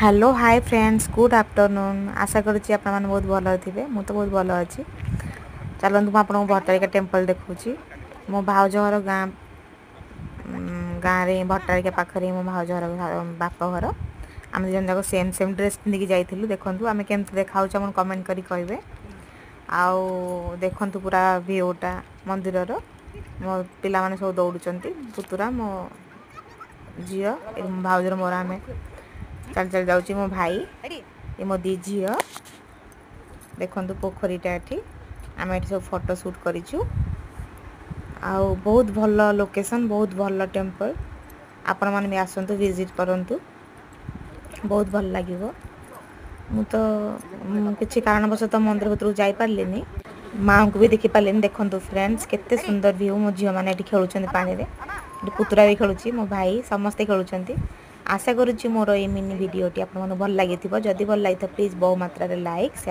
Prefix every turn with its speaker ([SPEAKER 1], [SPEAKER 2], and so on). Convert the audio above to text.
[SPEAKER 1] hello hi friends good afternoon आशा करुँची आप बहुत भल थे मु तो बहुत भल अच्छी चलते मुझे आपको भट्टारिका टेम्पल देखा मो भाउज घर गाँ गाँव भट्टारिका पाखे मो भाउज घर बाप घर आम दुजन जाक सेम सेम ड्रेस पिंधिकी जाइलु देखु आम केमती देखा कमेंट करी कहे आउ देखु पूरा भ्यूटा मंदिर मो पिला माने सब दौड़ुंट पुतुरा मो झी भाउजर मोर आम चल चल जाऊँ मो भाई ये मो दी झी देखु पोखरीटा ये आम ये सब फोटो शूट करूँ आउ बहुत भल लोकेशन बहुत भल टेम्पल आपण मैंने भी आसतु विजिट करूँ बहुत भल लगे मु तो किसी कारणवश मंदिर भर जापारे माँ को भी देखिपारे देखो फ्रेंड्स केते सुंदर व्यू मो झील मैंने खेलुं पानी में पुतुरा भी खेलुची मो भाई समस्ते खेलुं आशा करुँची मोर ये मिनी भिडटी आपको भल लगी जदि भल लगी प्लीज बहु मात्रा लाइक शेयर